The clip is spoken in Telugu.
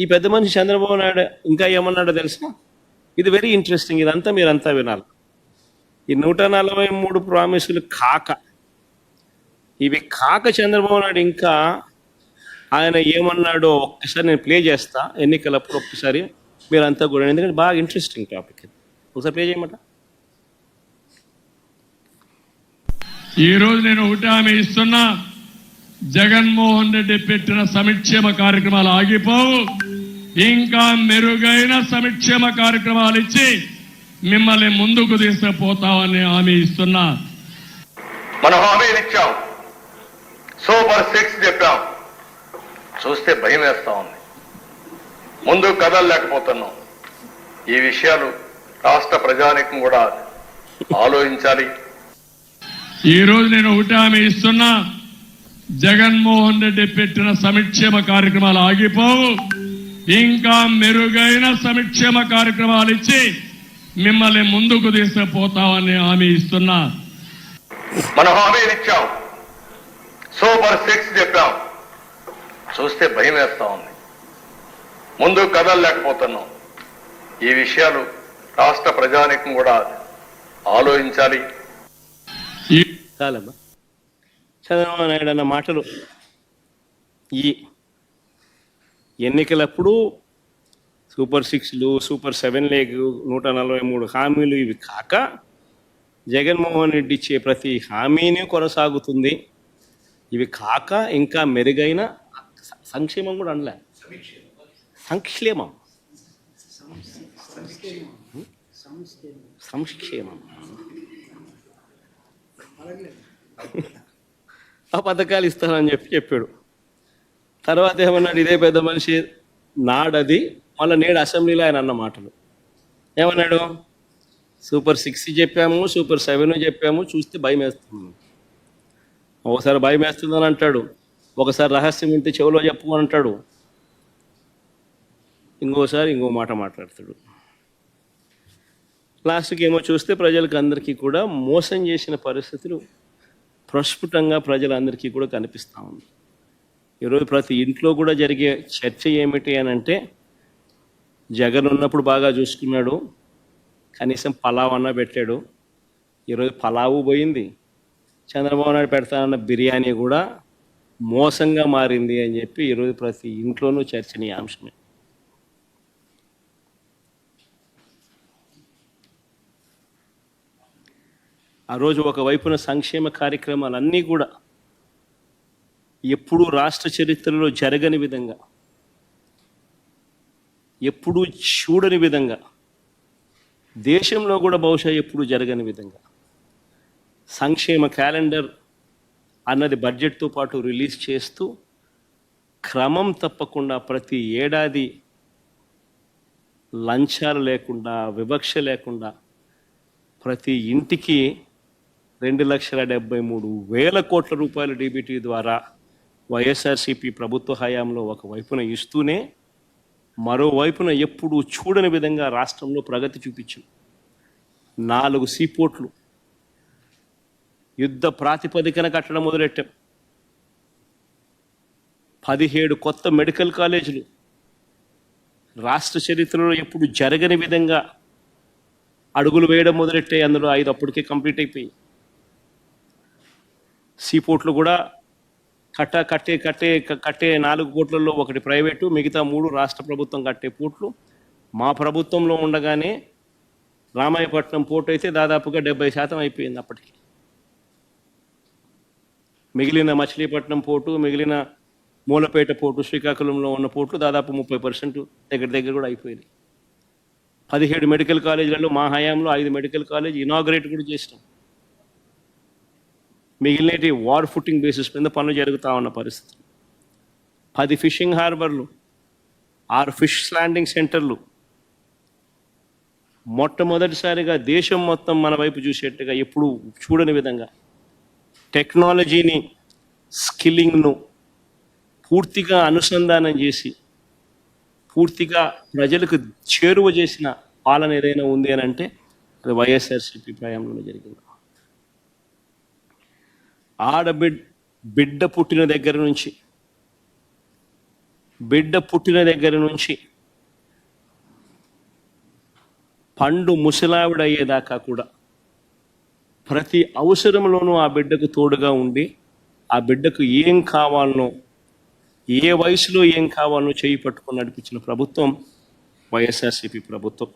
ఈ పెద్ద మనిషి చంద్రబాబు నాయుడు ఇంకా ఏమన్నాడో తెలుసా? ఇది వెరీ ఇంట్రెస్టింగ్, ఇదంతా మీరంతా వినాలి. ఈ 143 ప్రామిసులు కాక, ఇవి కాక చంద్రబాబు నాయుడు ఇంకా ఆయన ఏమన్నాడో ఒక్కసారి నేను ప్లే చేస్తా ఎన్నికలప్పుడు. ఒక్కసారి మీరంతా కూడా, ఎందుకంటే బాగా ఇంట్రెస్టింగ్ టాపిక్ ఇది. ఒకసారి ప్లే చేయమంట. ఈరోజు నేను ఒకటి హామీ ఇస్తున్నా, జగన్మోహన్ రెడ్డి పెట్టిన సంక్షేమ కార్యక్రమాలు ఆగిపోవు. ఇంకా మెరుగైన సంక్షేమ కార్యక్రమాలు ఇచ్చి మిమ్మల్ని ముందుకు తీసుకుపోతామని హామీ ఇస్తున్నా. మనం హామీలు ఇచ్చాం, సూపర్ 6 చెప్పాం, చూస్తే భయం వేస్తా ఉంది. ముందు కదలలేకపోతున్నాం. ఈ విషయాలు రాష్ట్ర ప్రజానీకం కూడా ఆలోచించాలి. ఈరోజు నేను ఒకటి హామీ ఇస్తున్నా, జగన్మోహన్ రెడ్డి పెట్టిన సంక్షేమ కార్యక్రమాలు ఆగిపోవు. ఇంకా మెరుగైన సంక్షేమ కార్యక్రమాలు ఇచ్చి మిమ్మల్ని ముందుకు తీసుకుపోతామని హామీ ఇస్తున్నా. మనం హామీలు ఇచ్చాం, సూపర్ 6 చెప్పాం, చూస్తే భయం వేస్తా ఉంది. ముందు కదలలేకపోతున్నాం. ఈ విషయాలు రాష్ట్ర ప్రజానీకం కూడా ఆలోచించాలి. చాలమ్మా, చంద్రబాబు నాయుడు అన్న మాటలు ఈ ఎన్నికలప్పుడు సూపర్ 6లు, సూపర్ 7 లేకు 143 హామీలు, ఇవి కాక జగన్మోహన్ రెడ్డి ఇచ్చే ప్రతి హామీని కొనసాగుతుంది. ఇవి కాక ఇంకా మెరుగైన సంక్షేమం కూడా అనలే, సంక్షేమం సంక్షేమం ఆ పథకాలు ఇస్తానని చెప్పాడు. తర్వాత ఏమన్నాడు, ఇదే పెద్ద మనిషి నాడది మళ్ళీ నేడు అసెంబ్లీలో ఆయన అన్న మాటలు ఏమన్నాడు? సూపర్ 6 చెప్పాము, సూపర్ 7 చెప్పాము, చూస్తే భయం వేస్తుంది. ఒకసారి భయం వేస్తుందని అంటాడు, ఒకసారి రహస్యం వింటే చెవులో చెప్పు అని అంటాడు, ఇంకోసారి ఇంకో మాట మాట్లాడతాడు. లాస్ట్కి ఏమో చూస్తే ప్రజలకు అందరికీ కూడా మోసం చేసిన పరిస్థితులు ప్రస్ఫుటంగా ప్రజలందరికీ కూడా కనిపిస్తూ ఉంది. ఈరోజు ప్రతి ఇంట్లో కూడా జరిగే చర్చ ఏమిటి అని అంటే, జగన్ ఉన్నప్పుడు బాగా చూసుకున్నాడు, కనీసం పలావ్ అన్న పెట్టాడు. ఈరోజు పలావు పోయింది, చంద్రబాబు నాయుడు పెడతానన్న బిర్యానీ కూడా మోసంగా మారింది అని చెప్పి ఈరోజు ప్రతి ఇంట్లోనూ చర్చనీయాంశమే. ఆ రోజు ఒకవైపున సంక్షేమ కార్యక్రమాలన్నీ కూడా ఎప్పుడూ రాష్ట్ర చరిత్రలో జరగని విధంగా, ఎప్పుడూ చూడని విధంగా, దేశంలో కూడా బహుశా ఎప్పుడూ జరగని విధంగా సంక్షేమ క్యాలెండర్ అన్నది బడ్జెట్తో పాటు రిలీజ్ చేస్తూ క్రమం తప్పకుండా ప్రతి ఏడాది లంచాలు లేకుండా, వివక్ష లేకుండా ప్రతి ఇంటికి 2,73,000 కోట్ల రూపాయల డీబీటీ ద్వారా వైఎస్ఆర్సీపీ ప్రభుత్వ హయాంలో ఒకవైపున ఇస్తూనే, మరోవైపున ఎప్పుడూ చూడని విధంగా రాష్ట్రంలో ప్రగతి చూపించాం. 4 సీపోర్ట్లు యుద్ధ ప్రాతిపదికన కట్టడం మొదలెట్టాం. 17 కొత్త మెడికల్ కాలేజీలు రాష్ట్ర చరిత్రలో ఎప్పుడు జరగని విధంగా అడుగులు వేయడం మొదలెట్టాయి. అందులో 5 అప్పటికే కంప్లీట్ అయిపోయి, సీపోర్ట్లు కూడా కట్టే 4 కోట్లలో 1 ప్రైవేటు, మిగతా 3 రాష్ట్ర ప్రభుత్వం కట్టే పోర్ట్లు. మా ప్రభుత్వంలో ఉండగానే రామాయపట్నం పోర్టు అయితే దాదాపుగా 70% అయిపోయింది అప్పటికి. మిగిలిన మచిలీపట్నం పోర్టు, మిగిలిన మూలపేట పోర్టు, శ్రీకాకుళంలో ఉన్న పోర్ట్లు దాదాపు 30% దగ్గర కూడా అయిపోయింది. 17 మెడికల్ కాలేజీలలో మా హయాంలో 5 మెడికల్ కాలేజ్ ఇనాగ్రేట్ కూడా చేసినాం. మిగిలినటి వార్ ఫుటింగ్ బేసిస్ మీద పనులు జరుగుతూ ఉన్న పరిస్థితి. 10 ఫిషింగ్ హార్బర్లు, 6 ఫిష్ ల్యాండింగ్ సెంటర్లు, మొట్టమొదటిసారిగా దేశం మొత్తం మన వైపు చూసేట్టుగా ఎప్పుడు చూడని విధంగా టెక్నాలజీని, స్కిల్లింగ్ను పూర్తిగా అనుసంధానం చేసి పూర్తిగా ప్రజలకు చేరువ చేసిన పాలన ఏదైనా ఉంది అని అంటే అది వైఎస్ఆర్సీపీ ప్రయాణంలో జరిగింది. బిడ్డ పుట్టిన దగ్గర నుంచి బిడ్డ పుట్టిన దగ్గర నుంచి పండు ముసలావిడ అయ్యేదాకా కూడా ప్రతి అవసరంలోనూ ఆ బిడ్డకు తోడుగా ఉండి ఆ బిడ్డకు ఏం కావాలనో ఏ వయసులో ఏం కావాలనో చేయి పట్టుకొని నడిపించిన ప్రభుత్వం వైఎస్ఆర్సీపీ ప్రభుత్వం.